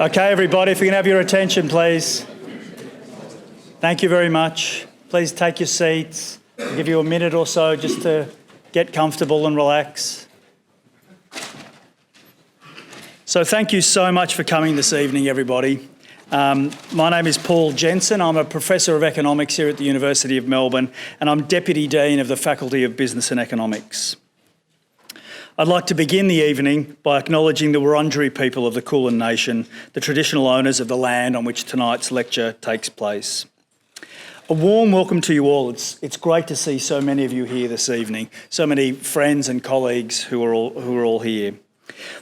Okay, everybody, if we can have your attention, please. Thank you very much. Please take your seats. I'll give you a minute or so just to get comfortable and relax. So thank you so much for coming this evening, everybody. My name is Paul Jensen. I'm a Professor of Economics here at the University of Melbourne, and I'm Deputy Dean of the Faculty of Business and Economics. I'd like to begin the evening by acknowledging the Wurundjeri people of the Kulin Nation, the traditional owners of the land on which tonight's lecture takes place. A warm welcome to you all. It's great to see so many of you here this evening, so many friends and colleagues who are all here.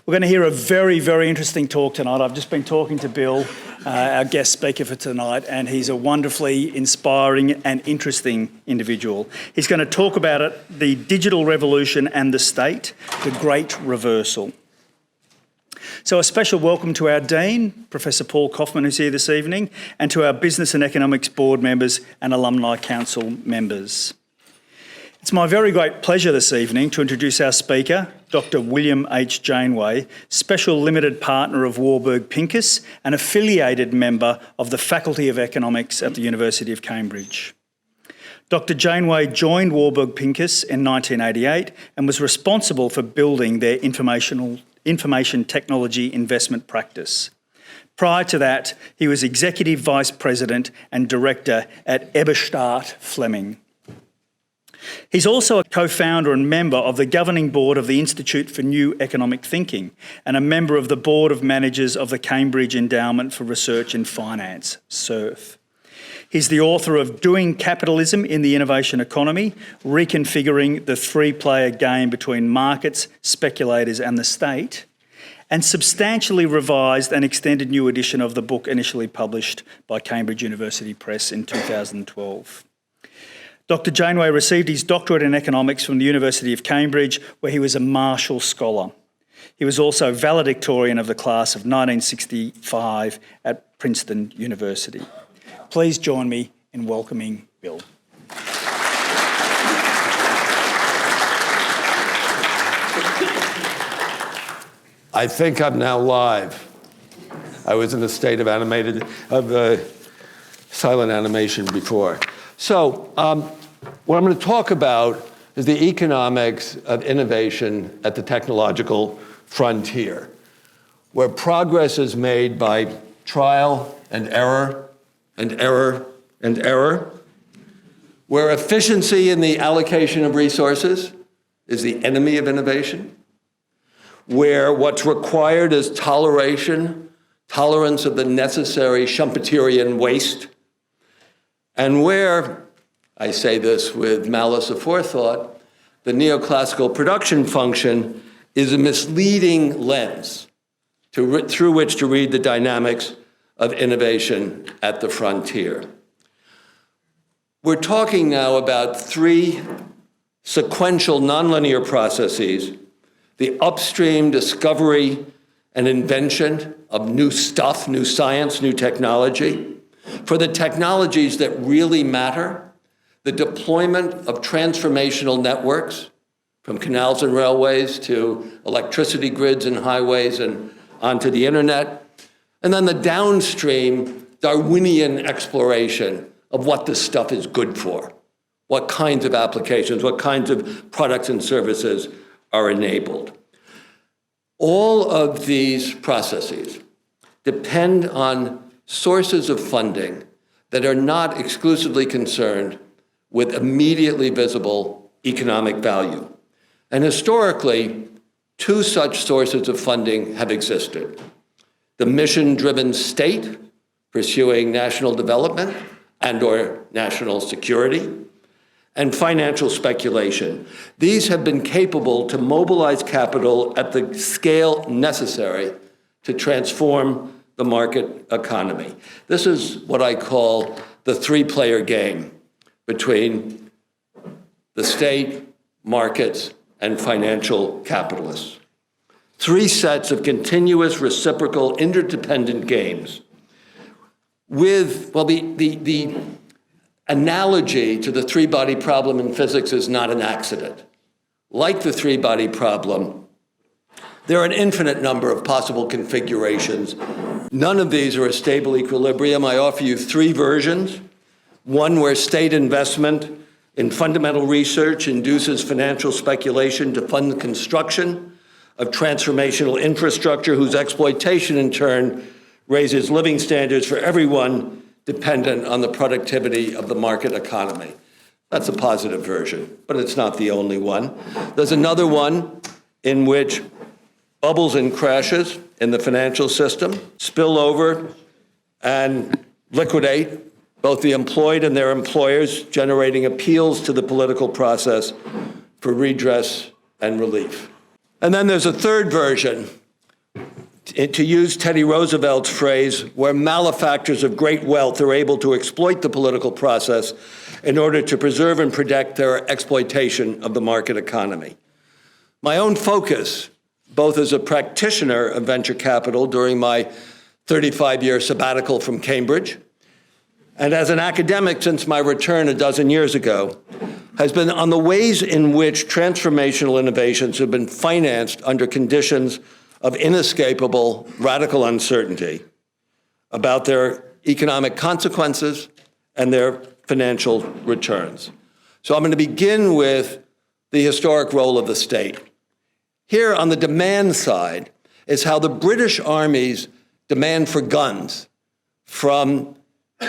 We're going to hear a very, very interesting talk tonight. I've just been talking to Bill, our guest speaker for tonight, and he's a wonderfully inspiring and interesting individual. He's going to talk about it, the digital revolution and the state, the great reversal. So a special welcome to our Dean, Professor Paul Kaufman, who's here this evening, and to our Business and Economics Board members and Alumni Council members. It's my very great pleasure this evening to introduce our speaker, Dr. William H Janeway, Special Limited Partner of Warburg Pincus and affiliated member of the Faculty of Economics at the University of Cambridge. Dr. Janeway joined Warburg Pincus in 1988 and was responsible for building their information technology investment practice. Prior to that, he was Executive Vice President and Director at Eberstadt Fleming. He's also a co-founder and member of the governing board of the Institute for New Economic Thinking and a member of the board of managers of the Cambridge Endowment for Research in Finance, CERF. He's the author of Doing Capitalism in the Innovation Economy, Reconfiguring the Three-Player Game Between Markets, Speculators and the State, and substantially revised and extended new edition of the book initially published by Cambridge University Press in 2012. Dr. Janeway received his doctorate in economics from the University of Cambridge, where he was a Marshall Scholar. He was also valedictorian of the class of 1965 at Princeton University. Please join me in welcoming Bill. I think I'm now live. I was in a state of silent animation before. So what I'm going to talk about is the economics of innovation at the technological frontier, where progress is made by trial and error and error and error, where efficiency in the allocation of resources is the enemy of innovation, where what's required is tolerance of the necessary Schumpeterian waste, and where, I say this with malice aforethought, the neoclassical production function is a misleading lens through which to read the dynamics of innovation at the frontier. We're talking now about three sequential nonlinear processes: the upstream discovery and invention of new stuff, new science, new technology. For the technologies that really matter, the deployment of transformational networks, from canals and railways to electricity grids and highways and onto the internet, and then the downstream Darwinian exploration of what this stuff is good for, what kinds of applications, what kinds of products and services are enabled. All of these processes depend on sources of funding that are not exclusively concerned with immediately visible economic value. And historically, two such sources of funding have existed: the mission-driven state pursuing national development and/or national security, and financial speculation. These have been capable to mobilize capital at the scale necessary to transform the market economy. This is what I call the three-player game between the state, markets, and financial capitalists. Three sets of continuous, reciprocal, interdependent games with, well, the analogy to the three-body problem in physics is not an accident. Like the three-body problem, There are an infinite number of possible configurations. None of these are a stable equilibrium. I offer you three versions. One where state investment in fundamental research induces financial speculation to fund the construction of transformational infrastructure whose exploitation in turn raises living standards for everyone dependent on the productivity of the market economy. That's a positive version, but it's not the only one. There's another one in which bubbles and crashes in the financial system spill over and liquidate both the employed and their employers, generating appeals to the political process for redress and relief. And then there's a third version, to use Teddy Roosevelt's phrase, where malefactors of great wealth are able to exploit the political process in order to preserve and protect their exploitation of the market economy. My own focus, both as a practitioner of venture capital during my 35-year sabbatical from Cambridge, and as an academic since my return a dozen years ago, has been on the ways in which transformational innovations have been financed under conditions of inescapable radical uncertainty about their economic consequences and their financial returns. So I'm going to begin with the historic role of the state. Here on the demand side is how the British Army's demand for guns from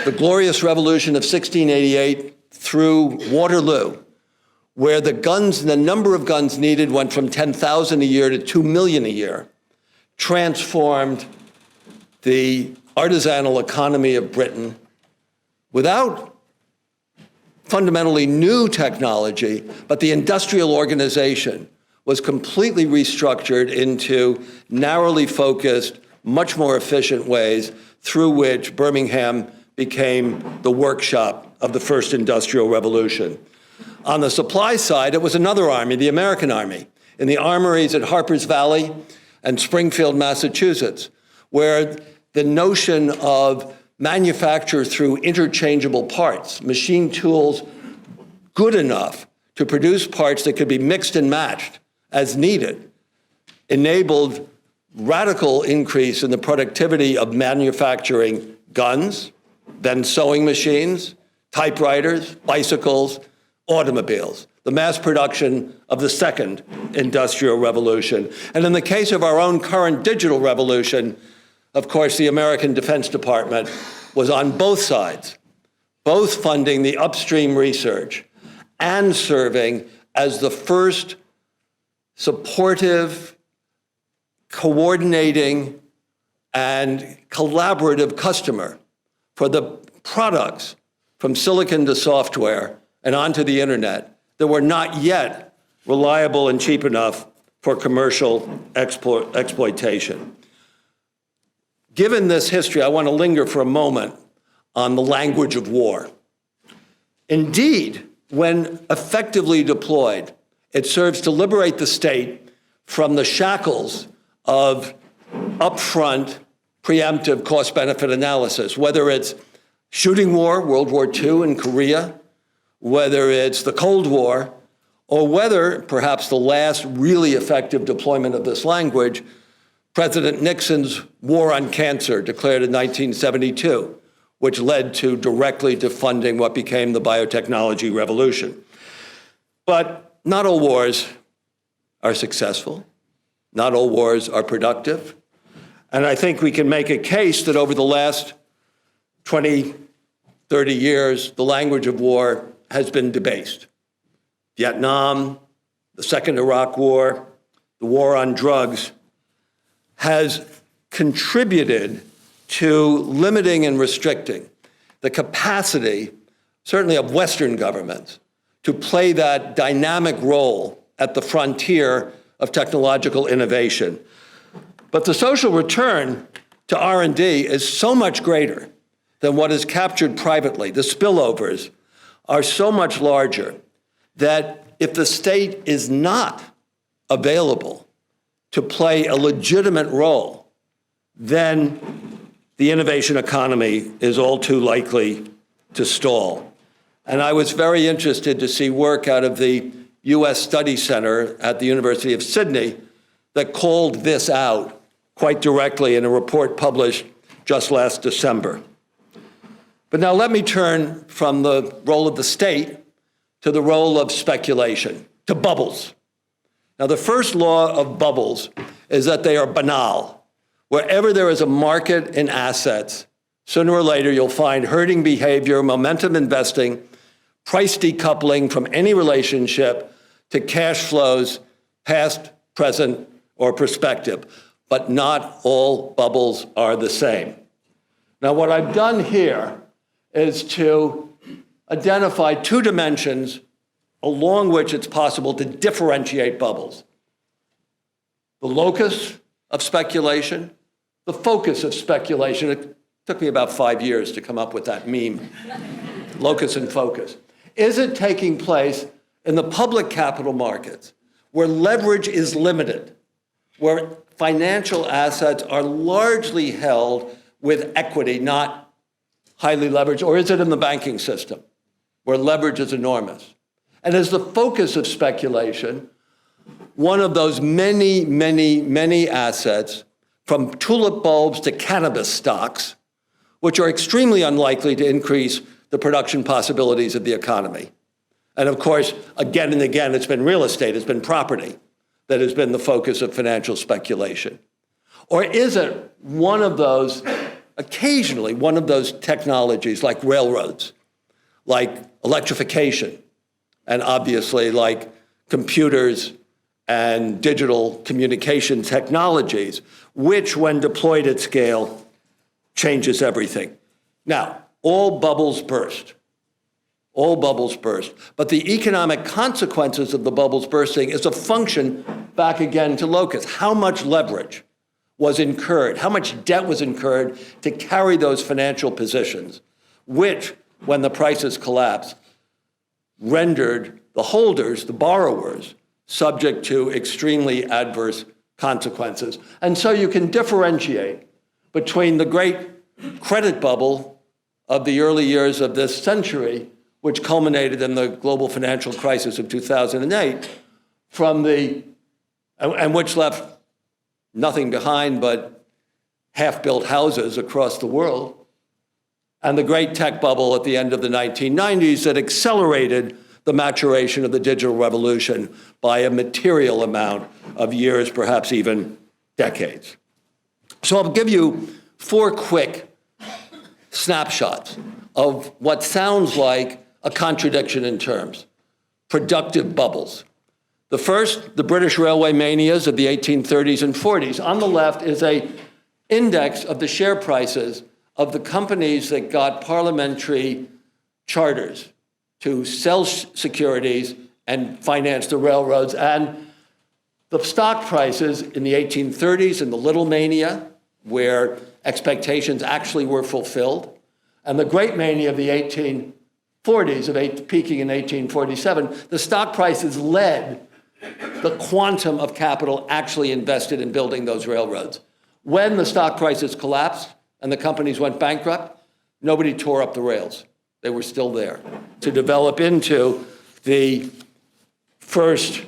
the Glorious Revolution of 1688 through Waterloo, where the number of guns needed went from 10,000 a year to 2 million a year, transformed the artisanal economy of Britain without fundamentally new technology, but the industrial organization was completely restructured into narrowly focused, much more efficient ways through which Birmingham became the workshop of the first industrial revolution. On the supply side, it was another army, the American Army, in the armories at Harper's Valley and Springfield, Massachusetts, where the notion of manufacture through interchangeable parts, machine tools good enough to produce parts that could be mixed and matched as needed, enabled radical increase in the productivity of manufacturing guns, then sewing machines, typewriters, bicycles, automobiles, the mass production of the second industrial revolution. And in the case of our own current digital revolution, of course, the American Defense Department was on both sides, both funding the upstream research and serving as the first supportive, coordinating, and collaborative customer for the products from silicon to software and onto the internet that were not yet reliable and cheap enough for commercial exploitation. Given this history, I want to linger for a moment on the language of war. Indeed, when effectively deployed, it serves to liberate the state from the shackles of upfront, preemptive cost-benefit analysis, whether it's shooting war, World War II in Korea, whether it's the Cold War, or whether, perhaps the last really effective deployment of this language, President Nixon's war on cancer declared in 1972, which led directly to funding what became the biotechnology revolution. But not all wars are successful. Not all wars are productive. And I think we can make a case that over the last 20, 30 years, the language of war has been debased. Vietnam, the Second Iraq War, the war on drugs has contributed to limiting and restricting the capacity, certainly of Western governments, to play that dynamic role at the frontier of technological innovation. But the social return to R&D is so much greater than what is captured privately. The spillovers are so much larger that if the state is not available to play a legitimate role, then the innovation economy is all too likely to stall. And I was very interested to see work out of the U.S. Study Center at the University of Sydney that called this out quite directly in a report published just last December. But now let me turn from the role of the state to the role of speculation, to bubbles. Now, the first law of bubbles is that they are banal. Wherever there is a market in assets, sooner or later you'll find herding behavior, momentum investing, price decoupling from any relationship to cash flows, past, present, or prospective. But not all bubbles are the same. Now, what I've done here is to identify two dimensions along which it's possible to differentiate bubbles. The locus of speculation, the focus of speculation. It took me about 5 years to come up with that meme, locus and focus. Is it taking place in the public capital markets where leverage is limited, where financial assets are largely held with equity, not highly leveraged, or is it in the banking system where leverage is enormous? And is the focus of speculation one of those many, many, many assets, from tulip bulbs to cannabis stocks, which are extremely unlikely to increase the production possibilities of the economy? And of course, again and again, it's been real estate, it's been property that has been the focus of financial speculation. Or is it one of those, occasionally, one of those technologies like railroads, like electrification, and obviously like computers and digital communication technologies, which, when deployed at scale, changes everything? Now, all bubbles burst. All bubbles burst. But the economic consequences of the bubbles bursting is a function, back again to locus. How much leverage was incurred? How much debt was incurred to carry those financial positions, which, when the prices collapsed, rendered the holders, the borrowers, subject to extremely adverse consequences. And so you can differentiate between the great credit bubble of the early years of this century, which culminated in the global financial crisis of 2008, and which left nothing behind but half-built houses across the world, and the great tech bubble at the end of the 1990s that accelerated the maturation of the digital revolution by a material amount of years, perhaps even decades. So I'll give you 4 quick snapshots of what sounds like a contradiction in terms: productive bubbles. The first, the British railway manias of the 1830s and 40s. On the left is an index of the share prices of the companies that got parliamentary charters to sell securities and finance the railroads. And the stock prices in the 1830s, in the Little Mania, where expectations actually were fulfilled, and the Great Mania of the 1840s, peaking in 1847, the stock prices led the quantum of capital actually invested in building those railroads. When the stock prices collapsed and the companies went bankrupt, nobody tore up the rails. They were still there to develop into the first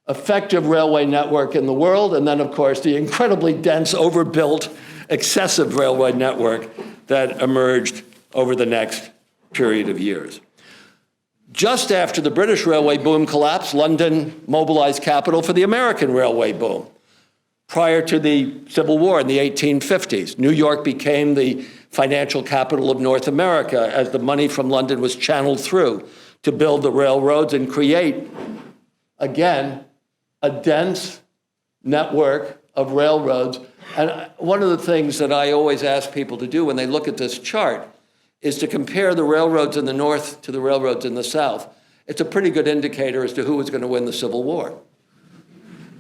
effective railway network in the world, and then, of course, the incredibly dense, overbuilt, excessive railway network that emerged over the next period of years. Just after the British railway boom collapsed, London mobilized capital for the American railway boom. Prior to the Civil War in the 1850s, New York became the financial capital of North America as the money from London was channeled through to build the railroads and create, again, a dense network of railroads. And one of the things that I always ask people to do when they look at this chart is to compare the railroads in the North to the railroads in the South. It's a pretty good indicator as to who was going to win the Civil War.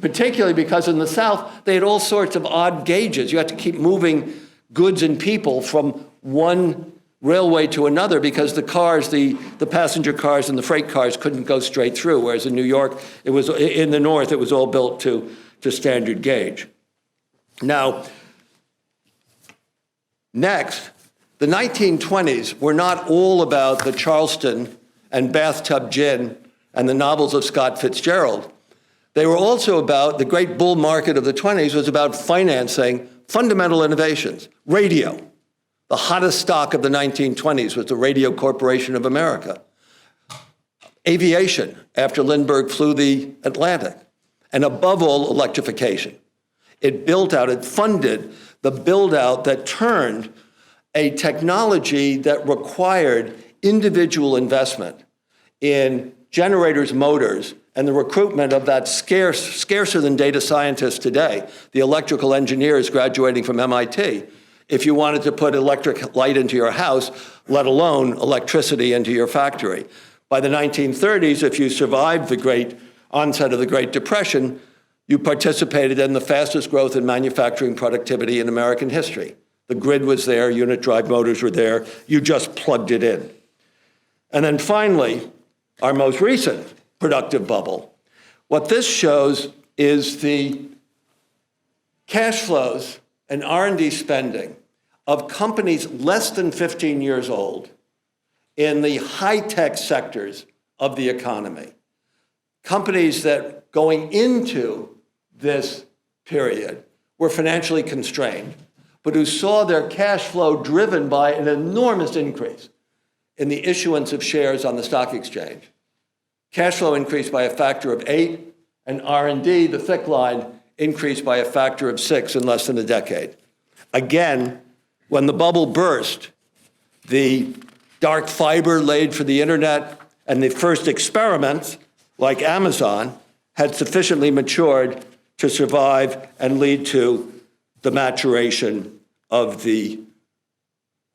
Particularly because in the South, they had all sorts of odd gauges. You had to keep moving goods and people from one railway to another because the cars, the passenger cars and the freight cars couldn't go straight through, whereas in New York, in the North, it was all built to standard gauge. Now, next, the 1920s were not all about the Charleston and bathtub gin and the novels of Scott Fitzgerald. They were also about, the great bull market of the 20s was about financing fundamental innovations. Radio, the hottest stock of the 1920s was the Radio Corporation of America. Aviation, after Lindbergh flew the Atlantic. And above all, electrification. It built out, it funded the build out that turned a technology that required individual investment in generators, motors, and the recruitment of that scarcer than data scientists today, the electrical engineers graduating from MIT, if you wanted to put electric light into your house, let alone electricity into your factory. By the 1930s, if you survived the great onset of the Great Depression, you participated in the fastest growth in manufacturing productivity in American history. The grid was there, unit drive motors were there, you just plugged it in. And then finally, our most recent productive bubble. What this shows is the cash flows and R&D spending of companies less than 15 years old in the high-tech sectors of the economy. Companies that going into this period were financially constrained, but who saw their cash flow driven by an enormous increase in the issuance of shares on the stock exchange. Cash flow increased by a factor of 8, and R&D, the thick line, increased by a factor of 6 in less than a decade. Again, when the bubble burst, the dark fiber laid for the internet and the first experiments, like Amazon, had sufficiently matured to survive and lead to the maturation of the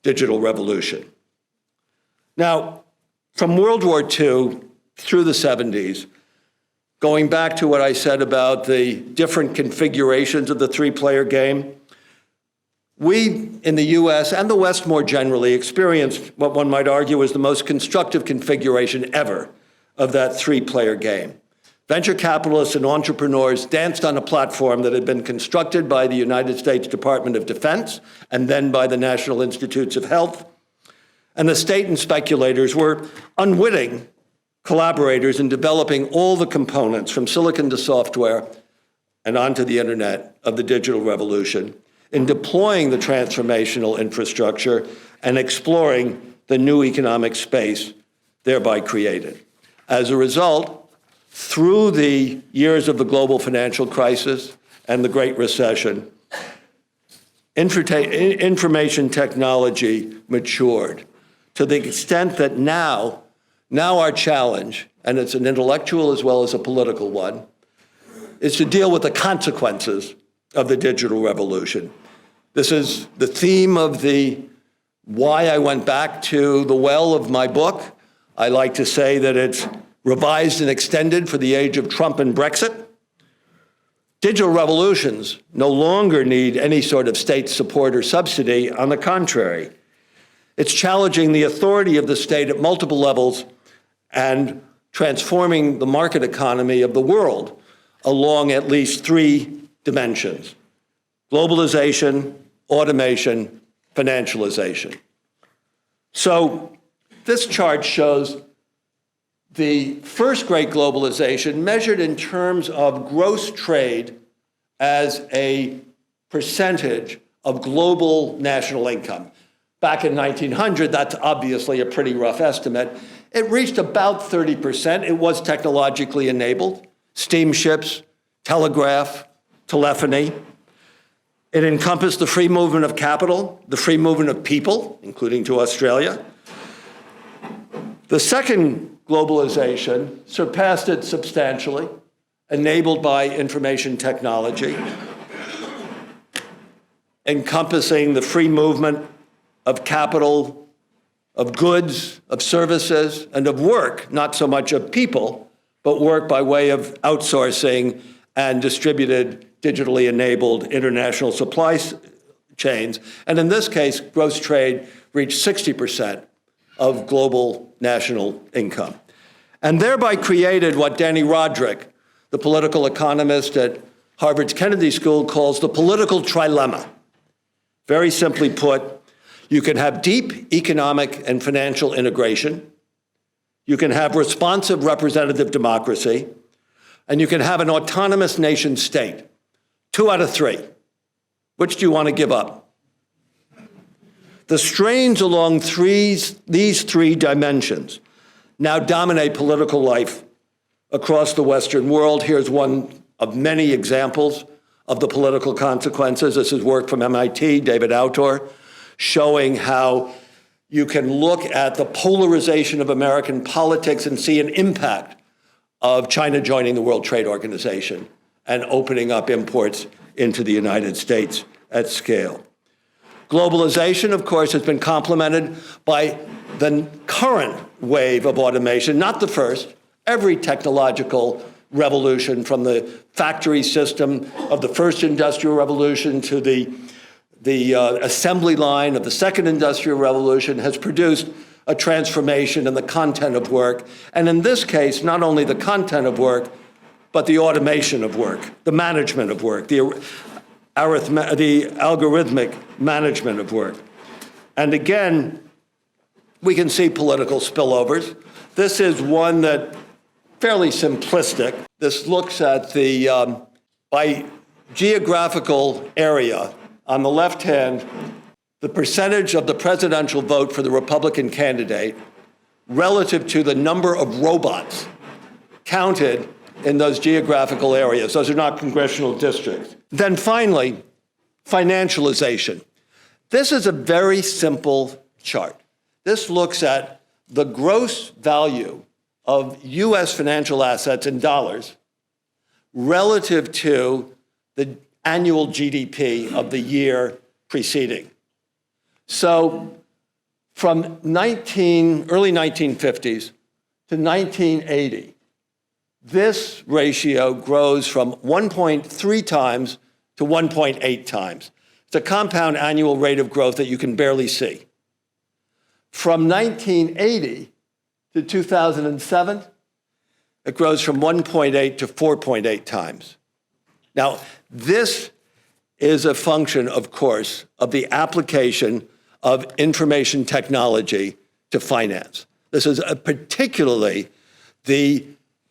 digital revolution. Now, from World War II through the 70s, going back to what I said about the different configurations of the three-player game, we in the US and the West more generally experienced what one might argue is the most constructive configuration ever of that three-player game. Venture capitalists and entrepreneurs danced on a platform that had been constructed by the United States Department of Defense and then by the National Institutes of Health. And the state and speculators were unwitting collaborators in developing all the components from silicon to software and onto the internet of the digital revolution, in deploying the transformational infrastructure and exploring the new economic space thereby created. As a result, through the years of the global financial crisis and the Great Recession, information technology matured to the extent that now our challenge, and it's an intellectual as well as a political one, is to deal with the consequences of the digital revolution. This is the theme of why I went back to the well of my book. I like to say that it's revised and extended for the age of Trump and Brexit. Digital revolutions no longer need any sort of state support or subsidy. On the contrary, it's challenging the authority of the state at multiple levels and transforming the market economy of the world along at least 3 dimensions: globalization, automation, financialisation. So this chart shows the first great globalization measured in terms of gross trade as a percentage of global national income. Back in 1900, that's obviously a pretty rough estimate. It reached about 30%. It was technologically enabled: steamships, telegraph, telephony. It encompassed the free movement of capital, the free movement of people, including to Australia. The second globalization surpassed it substantially, enabled by information technology, encompassing the free movement of capital, of goods, of services, and of work, not so much of people, but work by way of outsourcing and distributed, digitally enabled international supply chains. And in this case, gross trade reached 60% of global national income, and thereby created what Danny Roderick, the political economist at Harvard's Kennedy School, calls the political trilemma. Very simply put, you can have deep economic and financial integration, you can have responsive representative democracy, and you can have an autonomous nation state. 2 out of 3. Which do you want to give up? The strains along these 3 dimensions now dominate political life across the Western world. Here's one of many examples of the political consequences. This is work from MIT, David Autor, showing how you can look at the polarization of American politics and see an impact of China joining the World Trade Organization and opening up imports into the United States at scale. Globalization, of course, has been complemented by the current wave of automation, not the first. Every technological revolution, from the factory system of the first industrial revolution to the assembly line of the second industrial revolution, has produced a transformation in the content of work. And in this case, not only the content of work, but the automation of work, the management of work, the algorithmic management of work. And again, we can see political spillovers. This is one that fairly simplistic. This looks at the, by geographical area, on the left hand, the percentage of the presidential vote for the Republican candidate relative to the number of robots counted in those geographical areas. Those are not congressional districts. Then finally, financialisation. This is a very simple chart. This looks at the gross value of U.S. financial assets in dollars relative to the annual GDP of the year preceding. So from early 1950s to 1980, this ratio grows from 1.3 times to 1.8 times. It's a compound annual rate of growth that you can barely see. From 1980 to 2007, it grows from 1.8 to 4.8 times. Now, this is a function, of course, of the application of information technology to finance. This is particularly the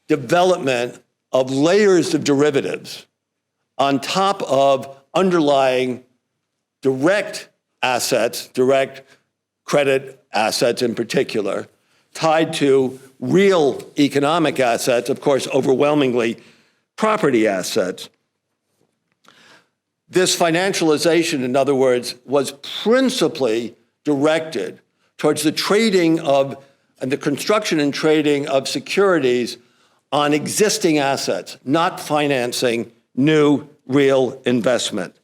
development of layers of derivatives on top of underlying direct assets, direct credit assets in particular, tied to real economic assets, of course, overwhelmingly property assets. This financialisation, in other words, was principally directed towards the trading of, and the construction and trading of securities on existing assets, not financing new real investment.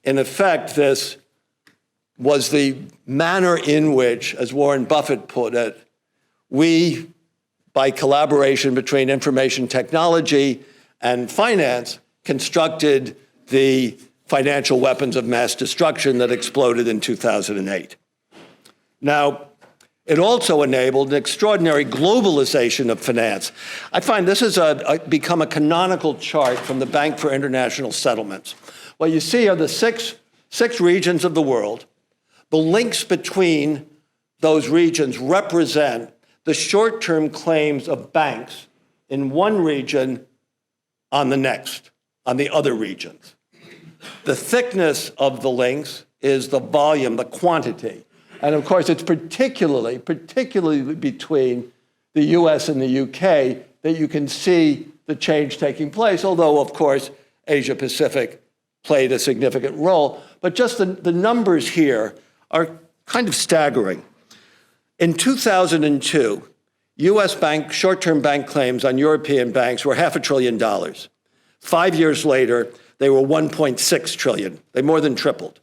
In effect, this was the manner in which, as Warren Buffett put it, we, by collaboration between information technology and finance, constructed the financial weapons of mass destruction that exploded in 2008. Now, it also enabled an extraordinary globalization of finance. I find this has become a canonical chart from the Bank for International Settlements. What you see are the six regions of the world. The links between those regions represent the short-term claims of banks in one region on the next, on the other regions. The thickness of the links is the volume, the quantity. And of course, it's particularly between the US and the UK that you can see the change taking place, although, of course, Asia Pacific played a significant role. But just the numbers here are kind of staggering. In 2002, US bank short-term bank claims on European banks were $500 billion. 5 years later, they were $1.6 trillion. They more than tripled.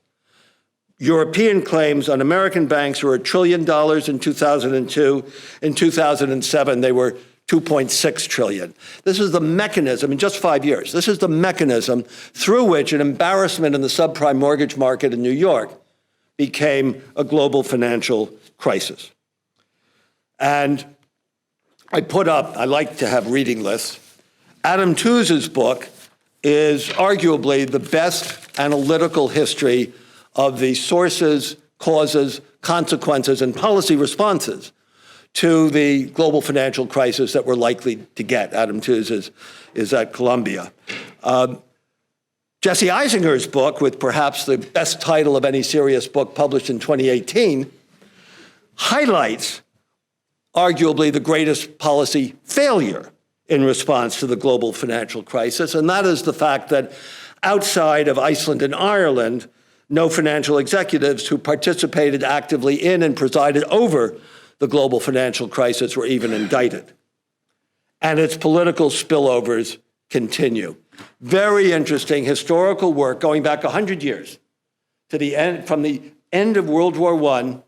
European claims on American banks were $1 trillion in 2002. In 2007, they were $2.6 trillion. This is the mechanism, in just 5 years, this is the mechanism through which an embarrassment in the subprime mortgage market in New York became a global financial crisis. And I like to have reading lists. Adam Tooze's book is arguably the best analytical history of the sources, causes, consequences, and policy responses to the global financial crisis that we're likely to get. Adam Tooze is at Columbia. Jesse Eisinger's book, with perhaps the best title of any serious book published in 2018, highlights arguably the greatest policy failure in response to the global financial crisis, and that is the fact that outside of Iceland and Ireland, no financial executives who participated actively in and presided over the global financial crisis were even indicted. And its political spillovers continue. Very interesting historical work going back 100 years to the end, from the end of World War I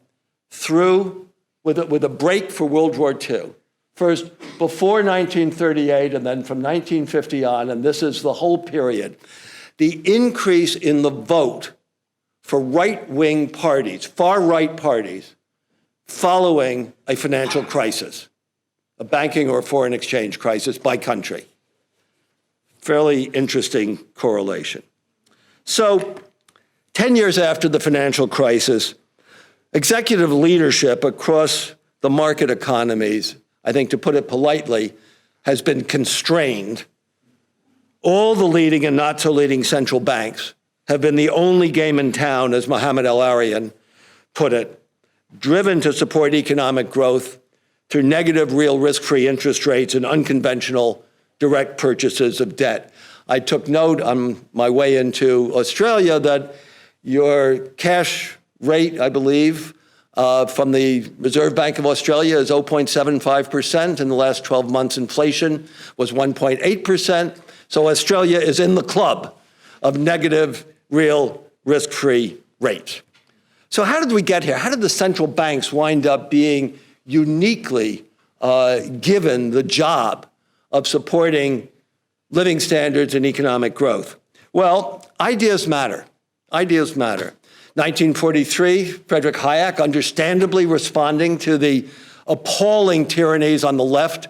through with a break for World War II. First, before 1938, and then from 1950 on, and this is the whole period, the increase in the vote for right-wing parties, far-right parties, following a financial crisis, a banking or foreign exchange crisis by country. Fairly interesting correlation. So, 10 years after the financial crisis, executive leadership across the market economies, I think to put it politely, has been constrained. All the leading and not so leading central banks have been the only game in town, as Mohamed El-Arian put it, driven to support economic growth through negative real risk-free interest rates and unconventional direct purchases of debt. I took note on my way into Australia that your cash rate, I believe, from the Reserve Bank of Australia is 0.75%. In the last 12 months, inflation was 1.8%. So Australia is in the club of negative real risk-free rates. So how did we get here? How did the central banks wind up being uniquely given the job of supporting living standards and economic growth? Well, ideas matter. Ideas matter. 1943, Friedrich Hayek, understandably responding to the appalling tyrannies on the left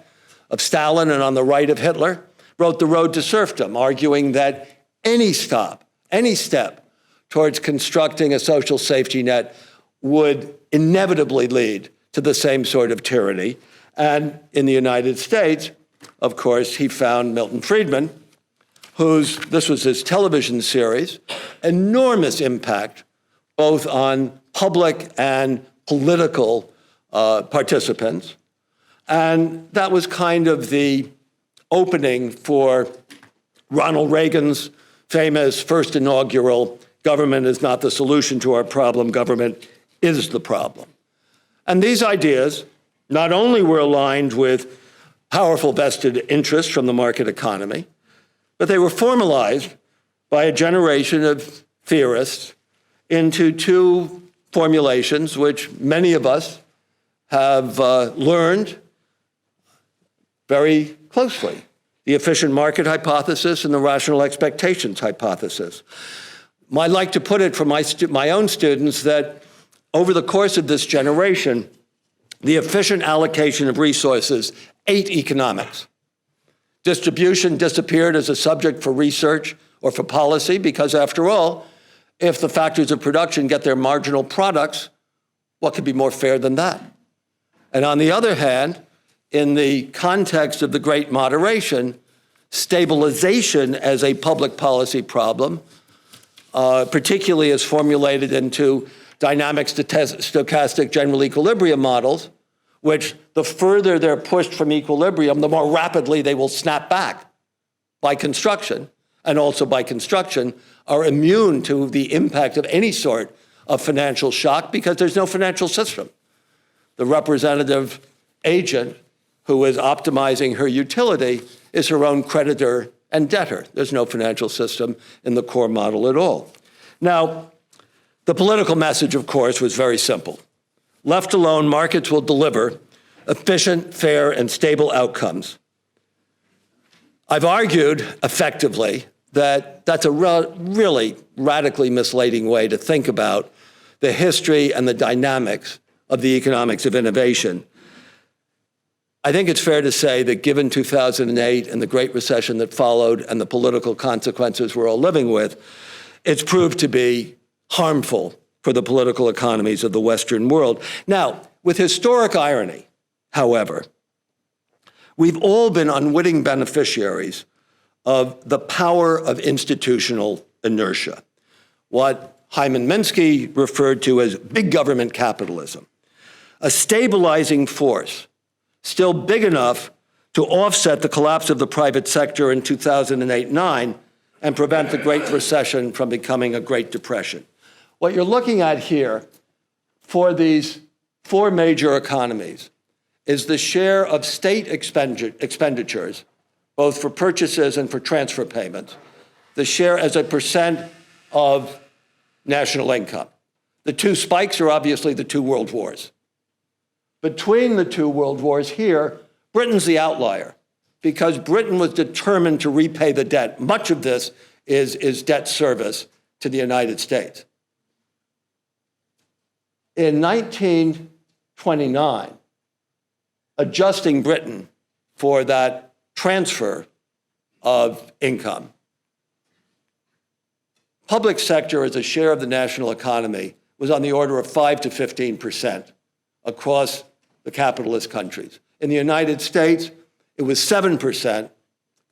of Stalin and on the right of Hitler, wrote The Road to Serfdom, arguing that any step towards constructing a social safety net would inevitably lead to the same sort of tyranny. And in the United States, of course, he found Milton Friedman, this was his television series, enormous impact both on public and political participants. And that was kind of the opening for Ronald Reagan's famous first inaugural, "Government is not the solution to our problem, government is the problem." And these ideas not only were aligned with powerful vested interests from the market economy, but they were formalized by a generation of theorists into two formulations which many of us have learned very closely: the efficient market hypothesis and the rational expectations hypothesis. I like to put it for my own students that over the course of this generation, the efficient allocation of resources ate economics. Distribution disappeared as a subject for research or for policy because, after all, if the factors of production get their marginal products, what could be more fair than that? And on the other hand, in the context of the Great Moderation, stabilization as a public policy problem, particularly as formulated into dynamic stochastic general equilibrium models, which the further they're pushed from equilibrium, the more rapidly they will snap back by construction, and also by construction are immune to the impact of any sort of financial shock because there's no financial system. The representative agent who is optimizing her utility is her own creditor and debtor. There's no financial system in the core model at all. Now, the political message, of course, was very simple. Left alone, markets will deliver efficient, fair, and stable outcomes. I've argued effectively that that's a really radically misleading way to think about the history and the dynamics of the economics of innovation. I think it's fair to say that given 2008 and the Great Recession that followed and the political consequences we're all living with, it's proved to be harmful for the political economies of the Western world. Now, with historic irony, however, we've all been unwitting beneficiaries of the power of institutional inertia, what Hyman Minsky referred to as big government capitalism, a stabilizing force still big enough to offset the collapse of the private sector in 2008-9 and prevent the Great Recession from becoming a Great Depression. What you're looking at here for these four major economies is the share of state expenditures, both for purchases and for transfer payments, the share as a percent of national income. The two spikes are obviously the two world wars. Between the two world wars here, Britain's the outlier because Britain was determined to repay the debt. Much of this is debt service to the United States. In 1929, adjusting Britain for that transfer of income, public sector as a share of the national economy was on the order of 5 to 15% across the capitalist countries. In the United States, it was 7%,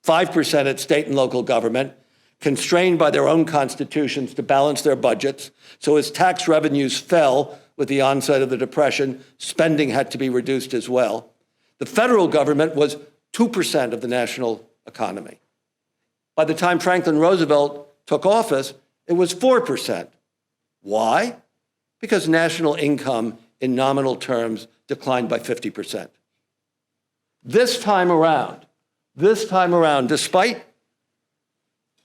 5% at state and local government, constrained by their own constitutions to balance their budgets. So as tax revenues fell with the onset of the Depression, spending had to be reduced as well. The federal government was 2% of the national economy. By the time Franklin Roosevelt took office, it was 4%. Why? Because national income in nominal terms declined by 50%. This time around, despite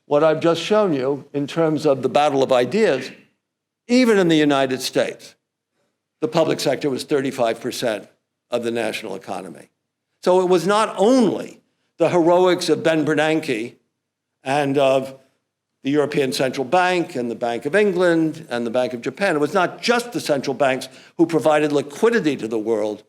what I've just shown you in terms of the battle of ideas, even in the United States, the public sector was 35% of the national economy. So it was not only the heroics of Ben Bernanke and of the European Central Bank and the Bank of England and the Bank of Japan. It was not just the central banks who provided liquidity to the world.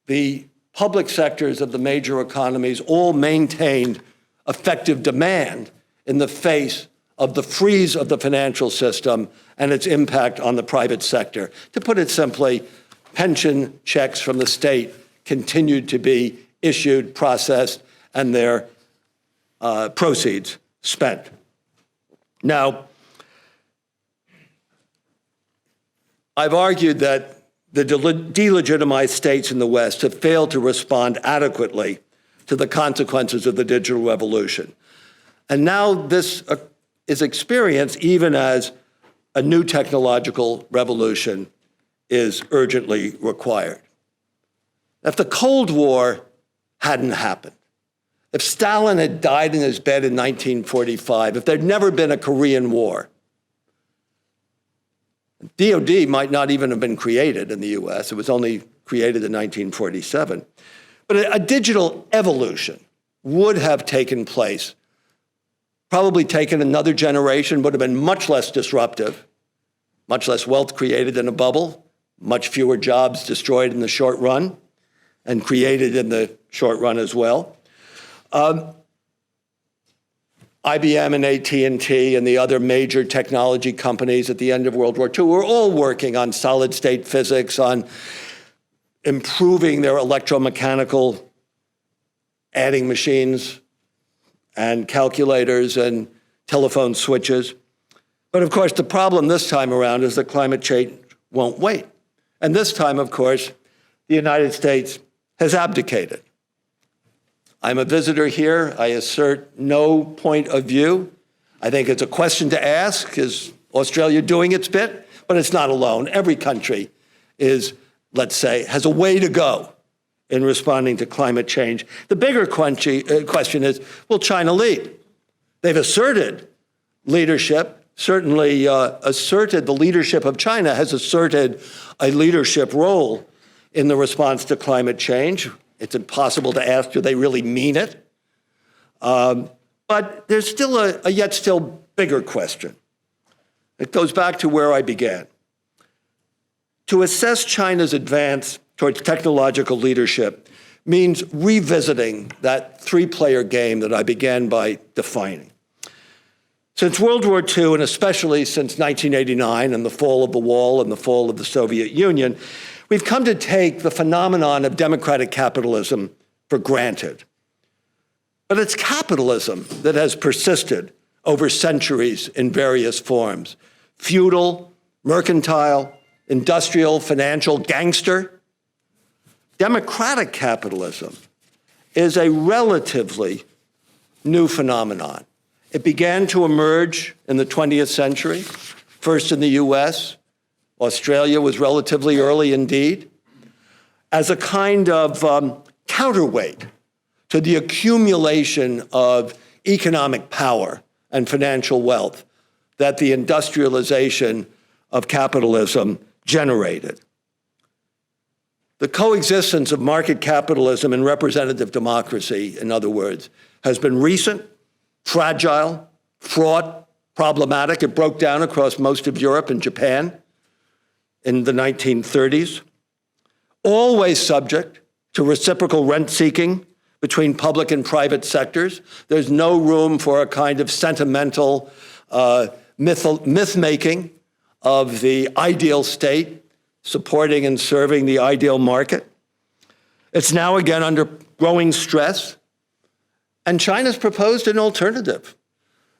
The public sectors of the major economies all maintained effective demand in the face of the freeze of the financial system and its impact on the private sector. To put it simply, pension checks from the state continued to be issued, processed, and their proceeds spent. Now, I've argued that the delegitimized states in the West have failed to respond adequately to the consequences of the digital revolution. And now this is experienced even as a new technological revolution is urgently required. If the Cold War hadn't happened, if Stalin had died in his bed in 1945, if there'd never been a Korean War, DOD might not even have been created in the US. It was only created in 1947. But a digital evolution would have taken place, probably taken another generation, would have been much less disruptive, much less wealth created in a bubble, much fewer jobs destroyed in the short run and created in the short run as well. IBM and AT&T and the other major technology companies at the end of World War II were all working on solid-state physics, on improving their electromechanical adding machines and calculators and telephone switches. But of course, the problem this time around is that climate change won't wait. And this time, of course, the United States has abdicated. I'm a visitor here. I assert no point of view. I think it's a question to ask. Is Australia doing its bit? But it's not alone. Every country is, let's say, has a way to go in responding to climate change. The bigger question is, will China lead? They've asserted leadership, certainly asserted the leadership of China has asserted a leadership role in the response to climate change. It's impossible to ask, do they really mean it? But there's still a yet still bigger question. It goes back to where I began. To assess China's advance towards technological leadership means revisiting that three-player game that I began by defining. Since World War II, and especially since 1989 and the fall of the wall and the fall of the Soviet Union, We've come to take the phenomenon of democratic capitalism for granted. But it's capitalism that has persisted over centuries in various forms: feudal, mercantile, industrial, financial, gangster. Democratic capitalism is a relatively new phenomenon. It began to emerge in the 20th century, first in the US. Australia was relatively early indeed, as a kind of counterweight to the accumulation of economic power and financial wealth that the industrialization of capitalism generated. The coexistence of market capitalism and representative democracy, in other words, has been recent, fragile, fraught, problematic. It broke down across most of Europe and Japan in the 1930s, always subject to reciprocal rent-seeking between public and private sectors. There's no room for a kind of sentimental myth-making of the ideal state, supporting and serving the ideal market. It's now again under growing stress, and China's proposed an alternative,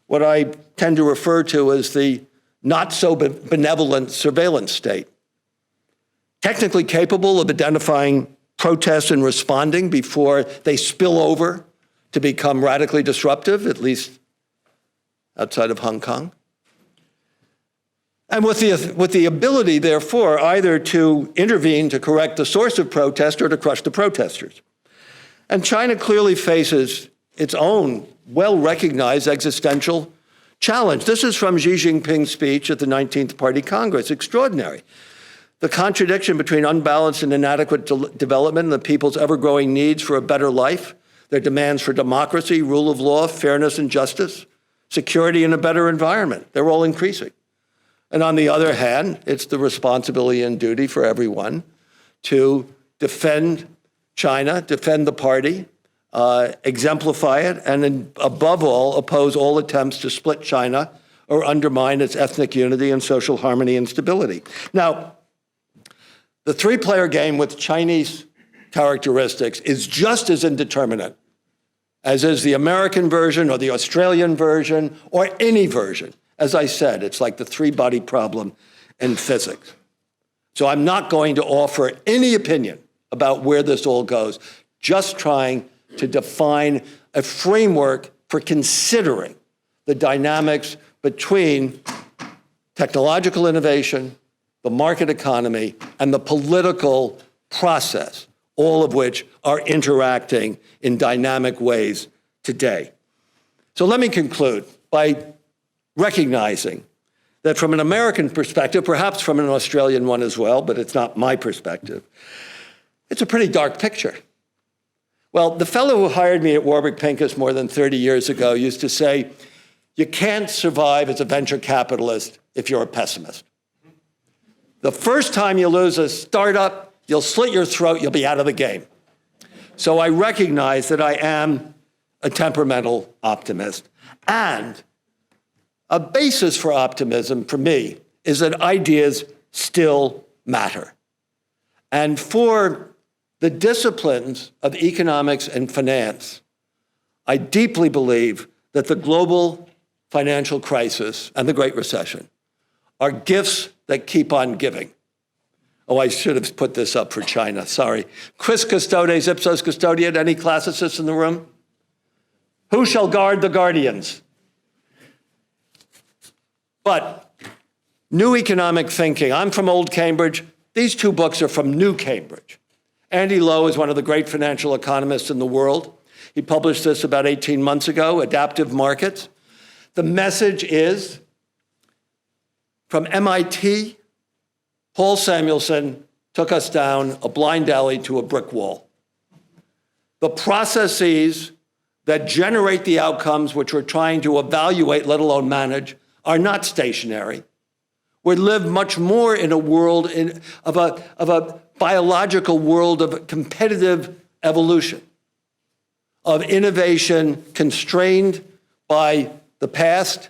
what I tend to refer to as the not-so-benevolent surveillance state, technically capable of identifying protests and responding before they spill over to become radically disruptive, at least outside of Hong Kong. And with the ability, therefore, either to intervene to correct the source of protest or to crush the protesters. And China clearly faces its own well-recognized existential challenge. This is from Xi Jinping's speech at the 19th Party Congress. Extraordinary. The contradiction between unbalanced and inadequate development and the people's ever-growing needs for a better life, their demands for democracy, rule of law, fairness and justice, security and a better environment, they're all increasing. And on the other hand, it's the responsibility and duty for everyone to defend China, defend the party, exemplify it, and above all, oppose all attempts to split China or undermine its ethnic unity and social harmony and stability. Now, the three-player game with Chinese characteristics is just as indeterminate as is the American version or the Australian version or any version. As I said, it's like the three-body problem in physics. So I'm not going to offer any opinion about where this all goes, just trying to define a framework for considering the dynamics between technological innovation, the market economy, and the political process, all of which are interacting in dynamic ways today. So let me conclude by recognizing that from an American perspective, perhaps from an Australian one as well, but it's not my perspective, it's a pretty dark picture. Well, the fellow who hired me at Warburg Pincus more than 30 years ago used to say, you can't survive as a venture capitalist if you're a pessimist. The first time you lose a startup, you'll slit your throat, you'll be out of the game. So I recognize that I am a temperamental optimist. And a basis for optimism for me is that ideas still matter. And for the disciplines of economics and finance, I deeply believe that the global financial crisis and the Great Recession are gifts that keep on giving. Oh, I should have put this up for China, sorry. Quis custodes ipsos custodiet, any classicists in the room? Who shall guard the guardians? But new economic thinking, I'm from Old Cambridge. These two books are from New Cambridge. Andy Lowe is one of the great financial economists in the world. He published this about 18 months ago, Adaptive Markets. The message is, from MIT, Paul Samuelson took us down a blind alley to a brick wall. The processes that generate the outcomes which we're trying to evaluate, let alone manage, are not stationary. We live much more in a world of a biological world of competitive evolution, of innovation constrained by the past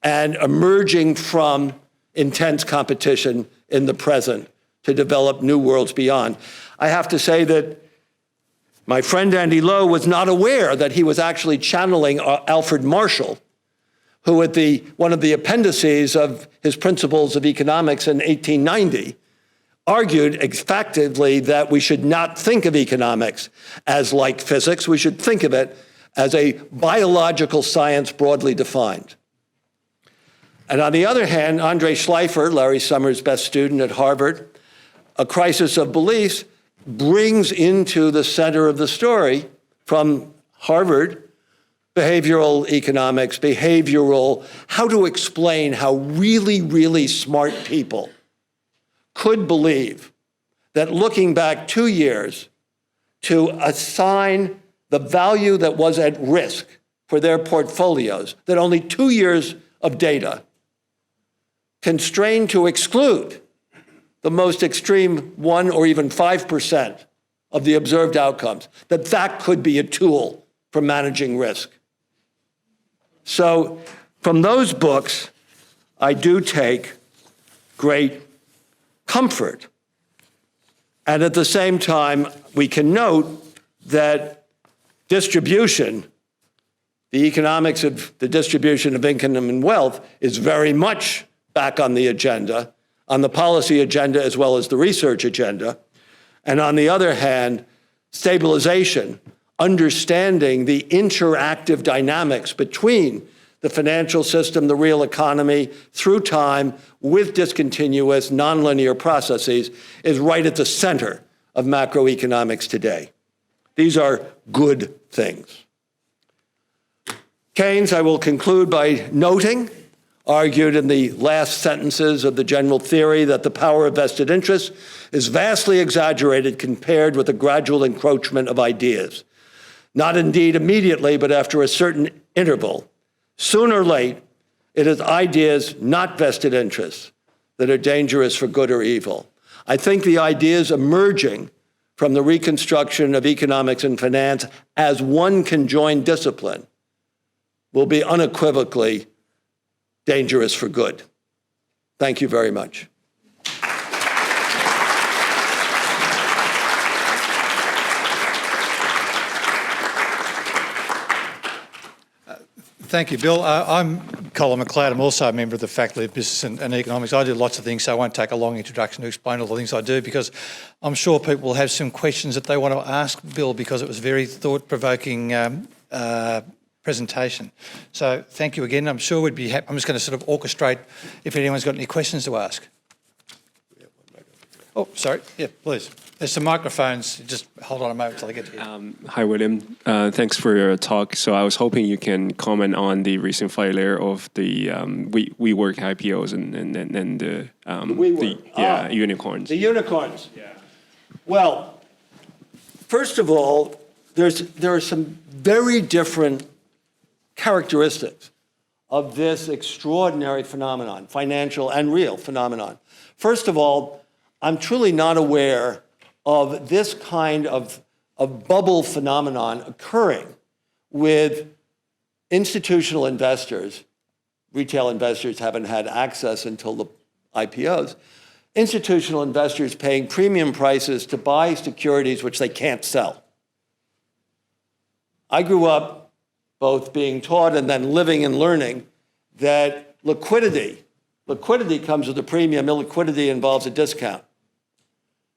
and emerging from intense competition in the present to develop new worlds beyond. I have to say that my friend Andy Lowe was not aware that he was actually channeling Alfred Marshall, who at one of the appendices of his Principles of Economics in 1890 argued effectively that we should not think of economics as like physics. We should think of it as a biological science broadly defined. And on the other hand, Andre Schleifer, Larry Summers' best student at Harvard, A Crisis of Beliefs, brings into the center of the story from Harvard behavioral economics, how to explain how really, really smart people could believe that looking back 2 years to assign the value that was at risk for their portfolios, that only 2 years of data constrained to exclude the most extreme 1 or even 5% of the observed outcomes, that could be a tool for managing risk. So from those books, I do take great comfort. And at the same time, we can note that distribution, the economics of the distribution of income and wealth, is very much back on the agenda, on the policy agenda as well as the research agenda. And on the other hand, stabilization, understanding the interactive dynamics between the financial system, the real economy, through time, with discontinuous, nonlinear processes, is right at the center of macroeconomics today. These are good things. Keynes, I will conclude by noting, argued in the last sentences of the general theory that the power of vested interests is vastly exaggerated compared with the gradual encroachment of ideas. Not indeed immediately, but after a certain interval. Sooner or late, it is ideas, not vested interests, that are dangerous for good or evil. I think the ideas emerging from the reconstruction of economics and finance as one conjoined discipline will be unequivocally dangerous for good. Thank you very much. Thank you, Bill. I'm Colin McLeod. I'm also a member of the Faculty of Business and Economics. I do lots of things, so I won't take a long introduction to explain all the things I do, because I'm sure people will have some questions that they want to ask Bill, because it was a very thought-provoking presentation. So thank you again. I'm sure we'd be happy. I'm just going to sort of orchestrate if anyone's got any questions to ask. Oh, sorry. Yeah, please. There's some microphones. Just hold on a moment until I get to you. Hi, William. Thanks for your talk. So I was hoping you can comment on the recent failure of the WeWork IPOs and the unicorns. The unicorns. Yeah. Well, first of all, there are some very different characteristics of this extraordinary phenomenon, financial and real phenomenon. First of all, I'm truly not aware of this kind of bubble phenomenon occurring with institutional investors. Retail investors haven't had access until the IPOs. Institutional investors paying premium prices to buy securities which they can't sell. I grew up both being taught and then living and learning that liquidity comes with a premium, illiquidity involves a discount.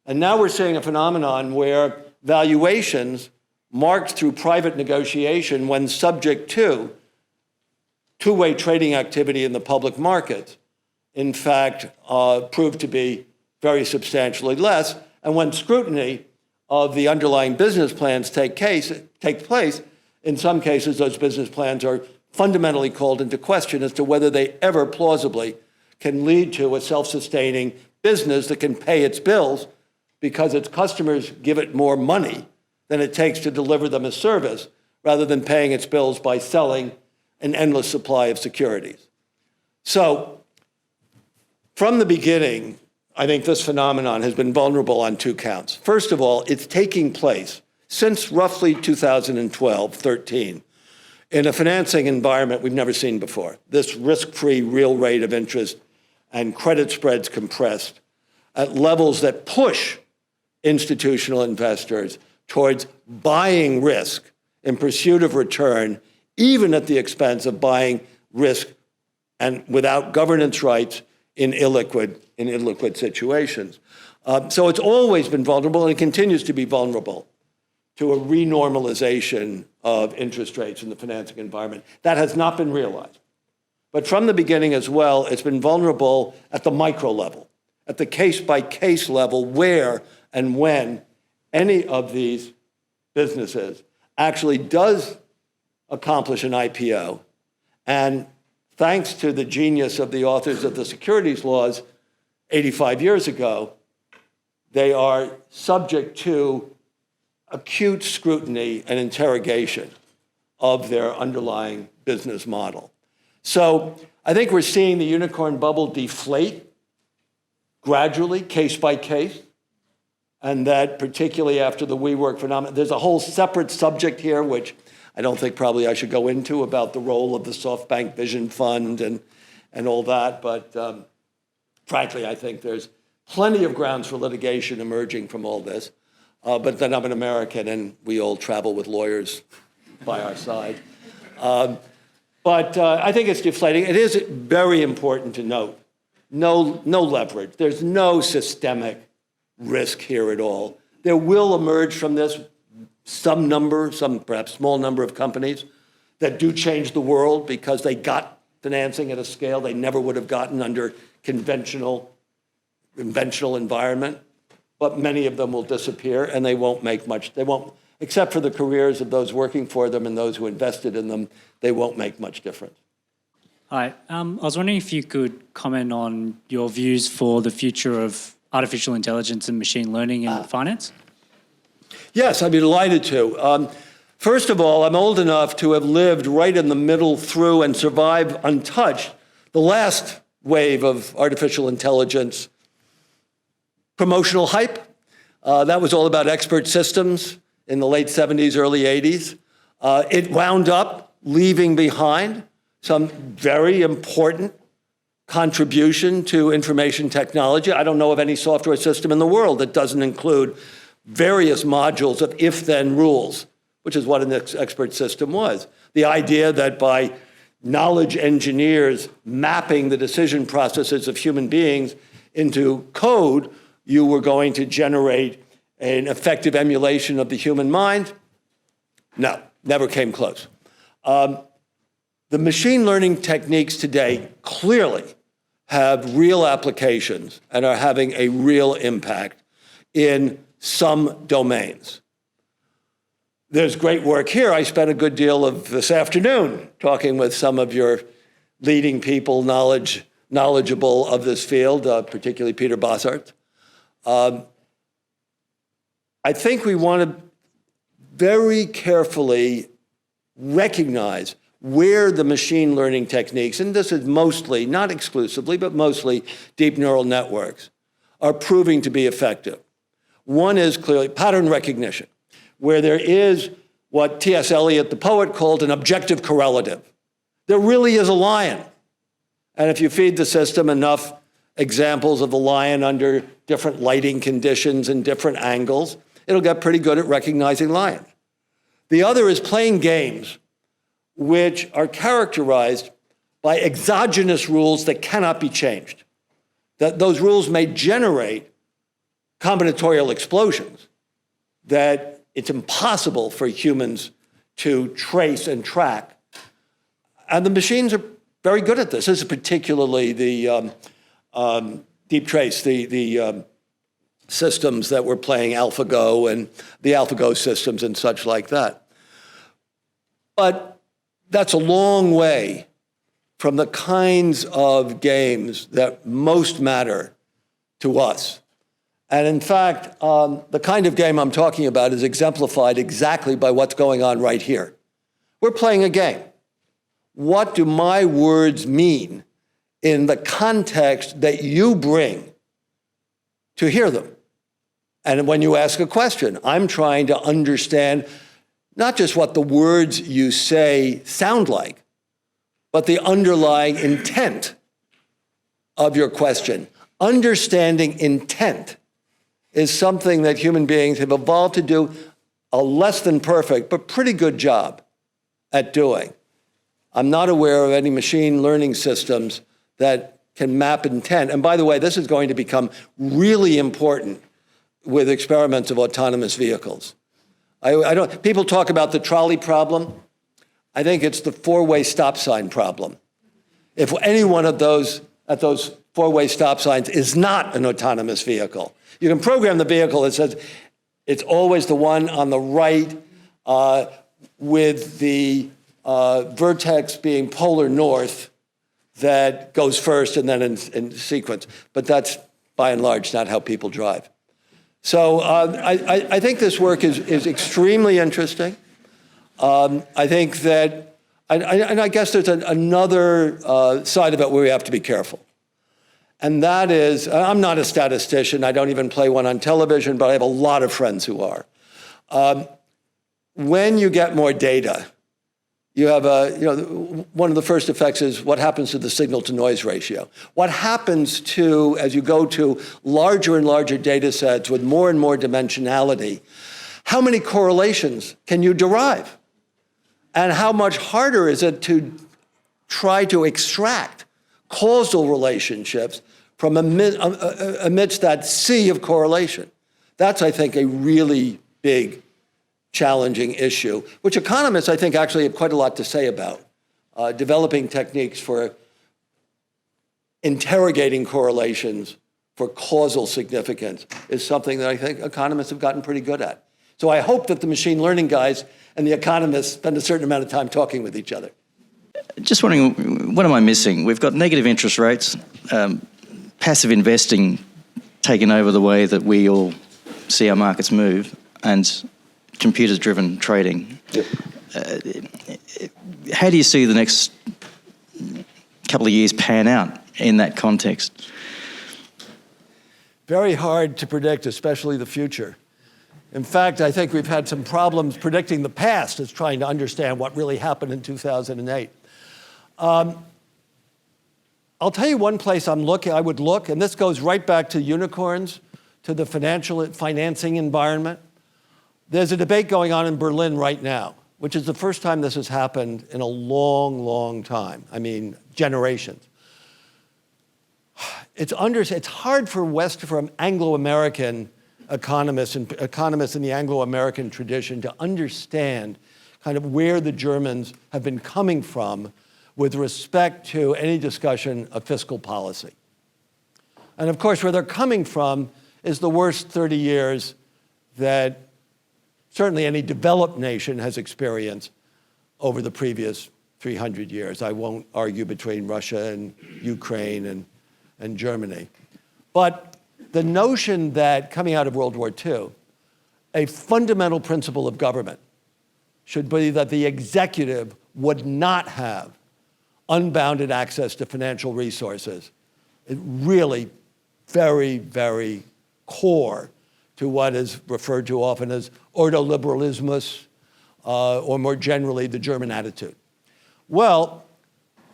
And now we're seeing a phenomenon where valuations marked through private negotiation, when subject to two-way trading activity in the public markets, in fact, prove to be very substantially less. And when scrutiny of the underlying business plans take place, in some cases, those business plans are fundamentally called into question as to whether they ever plausibly can lead to a self-sustaining business that can pay its bills because its customers give it more money than it takes to deliver them a service, rather than paying its bills by selling an endless supply of securities. So, from the beginning, I think this phenomenon has been vulnerable on two counts. First of all, it's taking place since roughly 2012-13 in a financing environment we've never seen before. This risk-free real rate of interest and credit spreads compressed, at levels that push institutional investors towards buying risk in pursuit of return, even at the expense of buying risk and without governance rights in illiquid situations. So it's always been vulnerable, and it continues to be vulnerable to a renormalization of interest rates in the financing environment. That has not been realized. But from the beginning as well, it's been vulnerable at the micro level, at the case-by-case level, where and when any of these businesses actually does accomplish an IPO. And thanks to the genius of the authors of the securities laws 85 years ago, they are subject to acute scrutiny and interrogation of their underlying business model. So I think we're seeing the unicorn bubble deflate gradually, case by case, and that particularly after the WeWork phenomenon. There's a whole separate subject here, which I don't think probably I should go into, about the role of the SoftBank Vision Fund and all that. But frankly, I think there's plenty of grounds for litigation emerging from all this. But then I'm an American, and we all travel with lawyers by our side. But I think it's deflating. It is very important to note, no leverage. There's no systemic risk here at all. There will emerge from this some perhaps small number of companies that do change the world because they got financing at a scale they never would have gotten under conventional environment. But many of them will disappear, and they won't make much. They won't, except for the careers of those working for them and those who invested in them, they won't make much difference. Hi, I was wondering if you could comment on your views for the future of artificial intelligence and machine learning in finance? Yes, I'd be delighted to. First of all, I'm old enough to have lived right in the middle through and survived untouched the last wave of artificial intelligence promotional hype. That was all about expert systems in the late 70s, early 80s. It wound up leaving behind some very important contribution to information technology. I don't know of any software system in the world that doesn't include various modules of if-then rules, which is what an expert system was. The idea that by knowledge engineers mapping the decision processes of human beings into code, you were going to generate an effective emulation of the human mind? No, never came close. The machine learning techniques today clearly have real applications and are having a real impact in some domains. There's great work here. I spent a good deal of this afternoon talking with some of your leading people knowledgeable of this field, particularly Peter Bossart. I think we want to very carefully recognize where the machine learning techniques, and this is mostly, not exclusively, but mostly deep neural networks, are proving to be effective. One is clearly pattern recognition, where there is what T.S. Eliot, the poet, called an objective correlative. There really is a lion. And if you feed the system enough examples of the lion under different lighting conditions and different angles, it'll get pretty good at recognizing lions. The other is playing games which are characterized by exogenous rules that cannot be changed. That those rules may generate combinatorial explosions that it's impossible for humans to trace and track. And the machines are very good at this. This is particularly the deep trace, the systems that were playing AlphaGo and the AlphaGo systems and such like that. But that's a long way from the kinds of games that most matter to us. And in fact, the kind of game I'm talking about is exemplified exactly by what's going on right here. We're playing a game. What do my words mean in the context that you bring to hear them? And when you ask a question, I'm trying to understand not just what the words you say sound like, but the underlying intent of your question. Understanding intent is something that human beings have evolved to do a less than perfect, but pretty good job at doing. I'm not aware of any machine learning systems that can map intent. And by the way, this is going to become really important with experiments of autonomous vehicles. People talk about the trolley problem. I think it's the four-way stop sign problem. If any one of those at those four-way stop signs is not an autonomous vehicle, you can program the vehicle that says it's always the one on the right with the vertex being polar north that goes first and then in sequence. But that's, by and large, not how people drive. So I think this work is extremely interesting. I think that, and I guess there's another side of it where we have to be careful. And that is, I'm not a statistician. I don't even play one on television, but I have a lot of friends who are. When you get more data, you have one of the first effects is what happens to the signal to noise ratio. What happens to, as you go to larger and larger data sets with more and more dimensionality, how many correlations can you derive? And how much harder is it to try to extract causal relationships from amidst that sea of correlation? That's, I think, a really big, challenging issue, which economists, I think, actually have quite a lot to say about. Developing techniques for interrogating correlations for causal significance is something that I think economists have gotten pretty good at. So I hope that the machine learning guys and the economists spend a certain amount of time talking with each other. Just wondering, what am I missing? We've got negative interest rates, passive investing taking over the way that we all see our markets move, and computers-driven trading. Yep. How do you see the next couple of years pan out in that context? Very hard to predict, especially the future. In fact, I think we've had some problems predicting the past as trying to understand what really happened in 2008. I'll tell you one place I would look, and this goes right back to unicorns, to the financing environment. There's a debate going on in Berlin right now, which is the first time this has happened in a long, long time. I mean, generations. It's hard for Anglo-American economists and economists in the Anglo-American tradition to understand kind of where the Germans have been coming from with respect to any discussion of fiscal policy. And of course, where they're coming from is the worst 30 years that certainly any developed nation has experienced over the previous 300 years. I won't argue between Russia and Ukraine and Germany. But the notion that coming out of World War II, a fundamental principle of government should be that the executive would not have unbounded access to financial resources. It really very, very core to what is referred to often as ordoliberalismus, or more generally, the German attitude. Well,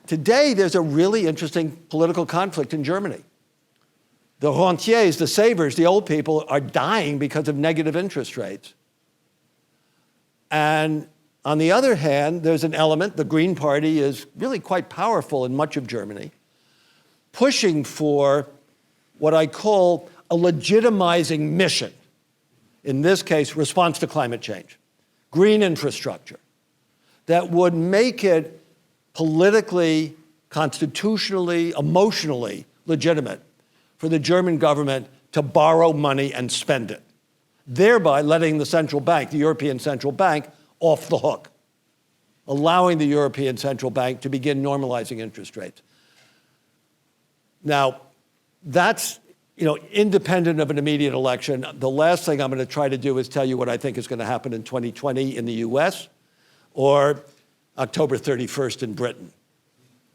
today there's a really interesting political conflict in Germany. The rentiers, the savers, the old people are dying because of negative interest rates. And on the other hand, there's an element, the Green Party is really quite powerful in much of Germany, pushing for what I call a legitimizing mission. In this case, response to climate change, green infrastructure, that would make it politically, constitutionally, emotionally legitimate for the German government to borrow money and spend it, thereby letting the central bank, the European Central Bank, off the hook, allowing the European Central Bank to begin normalizing interest rates. Now, that's independent of an immediate election. The last thing I'm going to try to do is tell you what I think is going to happen in 2020 in the US or October 31st in Britain.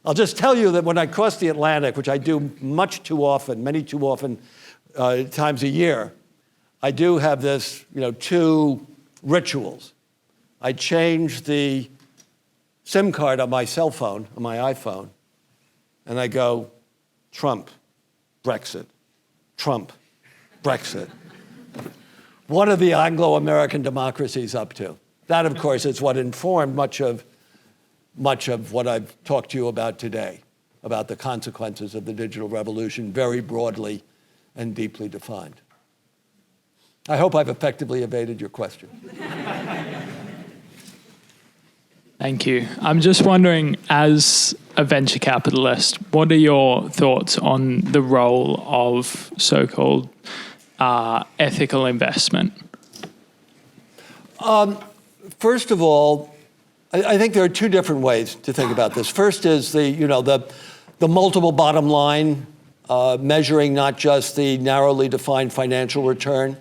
I'll just tell you that when I cross the Atlantic, which I do much too often, many too often times a year, I do have this, two rituals. I change the SIM card on my cell phone, on my iPhone, and I go, Trump, Brexit, Trump, Brexit. What are the Anglo-American democracies up to? That, of course, is what informed much of what I've talked to you about today, about the consequences of the digital revolution, very broadly and deeply defined. I hope I've effectively evaded your question. Thank you. I'm just wondering, as a venture capitalist, what are your thoughts on the role of so-called ethical investment? First of all, I think there are two different ways to think about this. First is the multiple bottom line, measuring not just the narrowly defined financial return.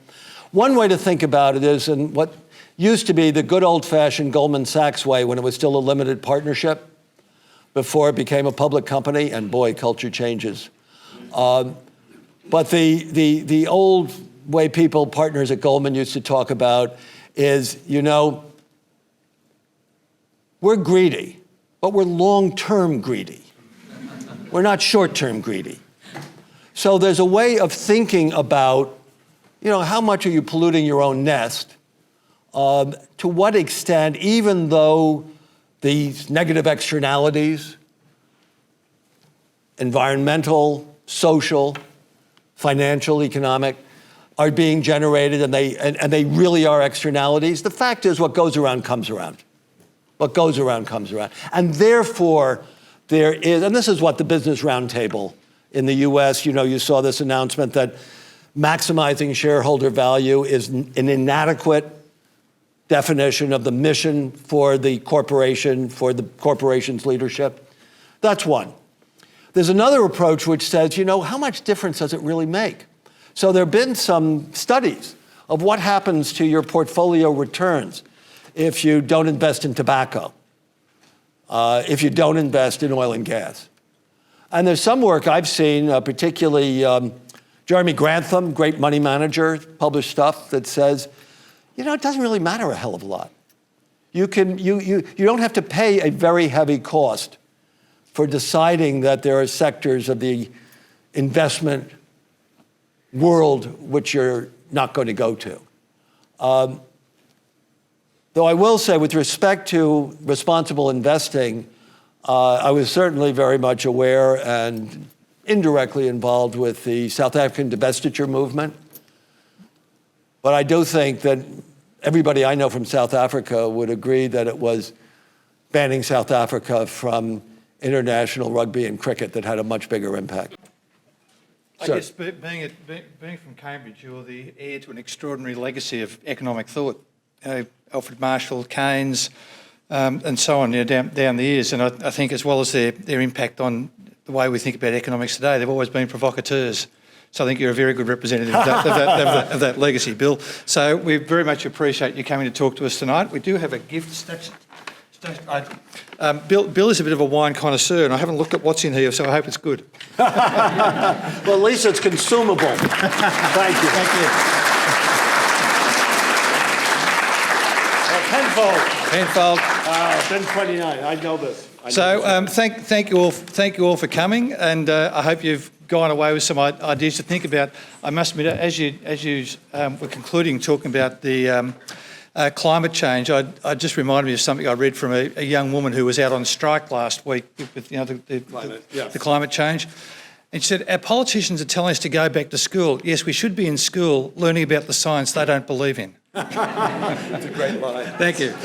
One way to think about it is in what used to be the good old-fashioned Goldman Sachs way when it was still a limited partnership before it became a public company, and boy, culture changes. But the old way partners at Goldman used to talk about is, we're greedy, but we're long-term greedy. We're not short-term greedy. So there's a way of thinking about, how much are you polluting your own nest? To what extent, even though these negative externalities, environmental, social, financial, economic, are being generated and they really are externalities, the fact is what goes around comes around. What goes around comes around. And therefore, there is, and this is what the Business Roundtable in the US, you saw this announcement that maximizing shareholder value is an inadequate definition of the mission for the corporation's leadership. That's one. There's another approach which says, how much difference does it really make? So there have been some studies of what happens to your portfolio returns if you don't invest in tobacco, if you don't invest in oil and gas. And there's some work I've seen, particularly Jeremy Grantham, great money manager, published stuff that says, it doesn't really matter a hell of a lot. You don't have to pay a very heavy cost for deciding that there are sectors of the investment world which you're not going to go to. Though I will say, with respect to responsible investing, I was certainly very much aware and indirectly involved with the South African divestiture movement. But I do think that everybody I know from South Africa would agree that it was banning South Africa from international rugby and cricket that had a much bigger impact. I guess being from Cambridge, you're the heir to an extraordinary legacy of economic thought. Alfred Marshall, Keynes, and so on, down the years. And I think as well as their impact on the way we think about economics today, they've always been provocateurs. So I think you're a very good representative of that legacy, Bill. So we very much appreciate you coming to talk to us tonight. We do have a gift. Bill is a bit of a wine connoisseur, and I haven't looked at what's in here, so I hope it's good. Well, at least it's consumable. Thank you. Thank you. Penfold. 1029. I know this. Thank you all for coming, and I hope you've gone away with some ideas to think about. I must admit, as you were concluding talking about the climate change, I just reminded me of something I read from a young woman who was out on strike last week with the climate change. And she said, our politicians are telling us to go back to school. Yes, we should be in school learning about the science they don't believe in. That's a great line. Thank you.